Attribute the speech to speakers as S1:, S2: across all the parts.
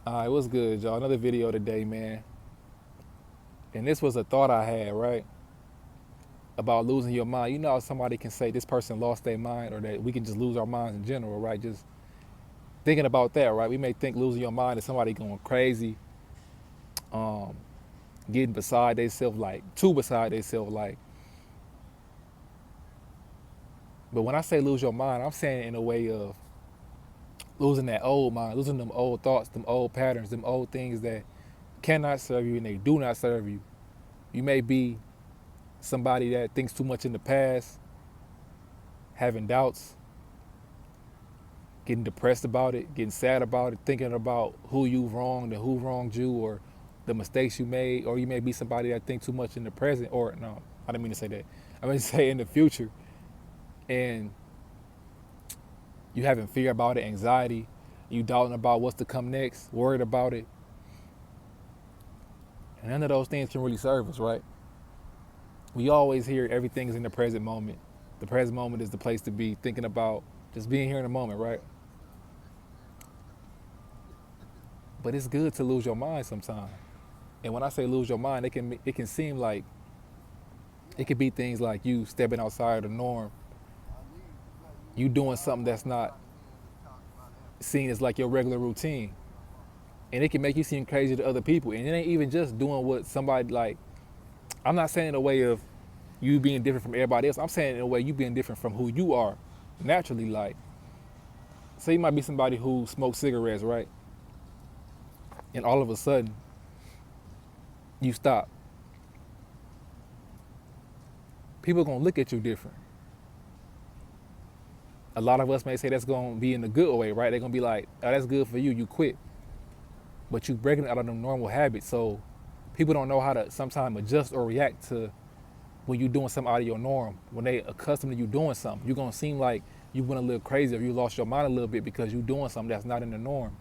S1: What's good, y'all? Another video today, man. And this was a thought I had, right? About losing your mind. You know how somebody can say this person lost their mind or that we can just lose our minds in general, right? Just thinking about that, right? We may think losing your mind is somebody going crazy, um, getting beside themselves, like too beside themselves, like. But when I say lose your mind, I'm saying it in a way of losing that old mind, losing them old thoughts, them old patterns, them old things that cannot serve you and they do not serve you. You may be somebody that thinks too much in the past, having doubts, getting depressed about it, getting sad about it, thinking about who you wronged and who wronged you or the mistakes you made, or you may be somebody that thinks too much in the present, or no, I didn't mean to say that. I mean to say in the future, and you having fear about it, anxiety, you doubting about what's to come next, worried about it, and none of those things can really serve us, right? We always hear everything is in the present moment. The present moment is the place to be thinking about just being here in the moment, right? But it's good to lose your mind sometimes. And when I say lose your mind, it can seem like it could be things like you stepping outside of the norm, you doing something that's not seen as like your regular routine, and it can make you seem crazy to other people. And it ain't even just doing what somebody like. I'm not saying in a way of you being different from everybody else. I'm saying in a way you being different from who you are naturally. Like, say you might be somebody who smokes cigarettes, right? And all of a sudden you stop. People gonna look at you different. A lot of us may say that's gonna be in a good way, right? They're gonna be like, "Oh, that's good for you. You quit." But you breaking out of them normal habits. So people don't know how to sometimes adjust or react to when you're doing something out of your norm. When they accustomed to you doing something, you're gonna seem like you went a little crazy or you lost your mind a little bit because you're doing something that's not in the norm.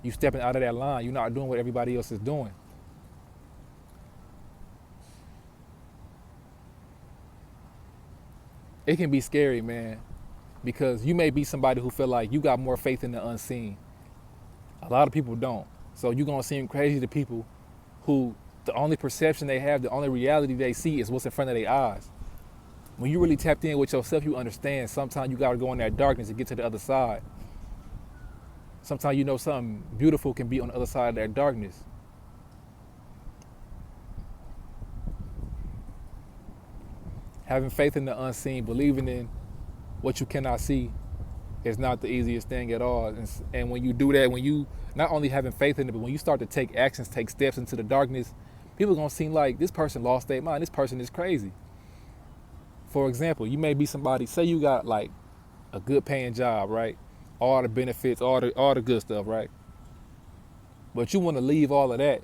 S1: You stepping out of that line. You're not doing what everybody else is doing. It can be scary, man, because you may be somebody who feel like you got more faith in the unseen. A lot of people don't. So you're gonna seem crazy to people who the only perception they have, the only reality they see is what's in front of their eyes. When you really tapped in with yourself, you understand sometimes you gotta go in that darkness to get to the other side. Sometimes you know something beautiful can be on the other side of that darkness. Having faith in the unseen, believing in what you cannot see is not the easiest thing at all. And when you do that, when you not only having faith in it, but when you start to take actions, take steps into the darkness, people are gonna seem like this person lost their mind. This person is crazy. For example, you may be somebody, say you got like a good paying job, right? All the benefits, all the good stuff, right? But you want to leave all of that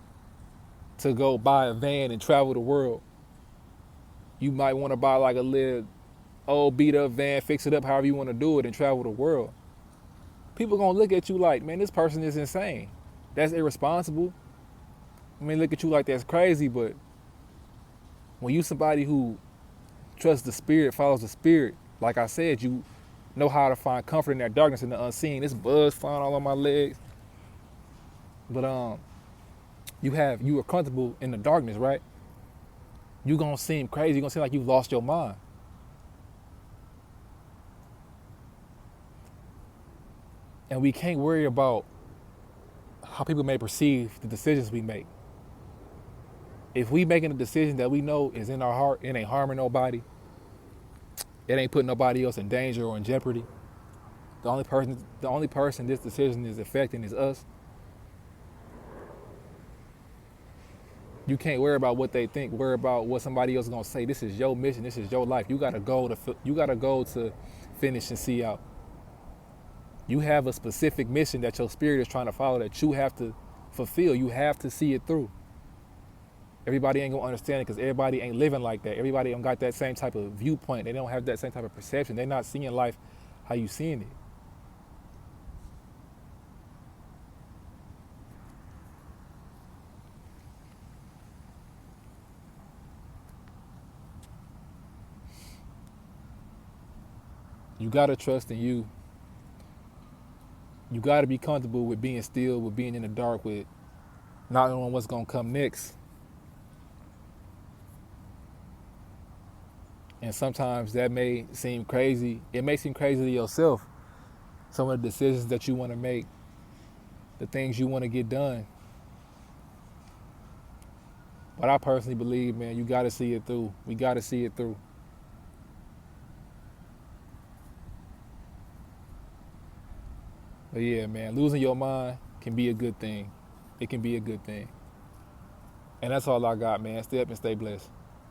S1: to go buy a van and travel the world. You might want to buy like a little old beat up van, fix it up however you want to do it, and travel the world. People gonna look at you like, man, this person is insane. That's irresponsible. I mean, look at you like that's crazy, but when you somebody who trusts the spirit, follows the spirit, like I said, you know how to find comfort in that darkness and the unseen. This buzz flying all on my legs. But you are comfortable in the darkness, right? You gonna seem crazy. You gonna seem like you've lost your mind. And we can't worry about how people may perceive the decisions we make. If we making a decision that we know is in our heart, it ain't harming nobody, it ain't putting nobody else in danger or in jeopardy. The only person this decision is affecting is us. You can't worry about what they think. Worry about what somebody else is gonna say. This is your mission. This is your life. You got to go to finish and see out. You have a specific mission that your spirit is trying to follow that you have to fulfill. You have to see it through. Everybody ain't gonna understand it because everybody ain't living like that. Everybody don't got that same type of viewpoint. They don't have that same type of perception. They're not seeing life how you seeing it. You gotta trust in you You got to be comfortable with being still, with being in the dark, with not knowing what's gonna come next. And sometimes that may seem crazy. It may seem crazy to yourself. Some of the decisions that you want to make, the things you want to get done. But I personally believe, man, you got to see it through. We got to see it through. But yeah, man, losing your mind can be a good thing. It can be a good thing. And that's all I got, man. Stay up and stay blessed.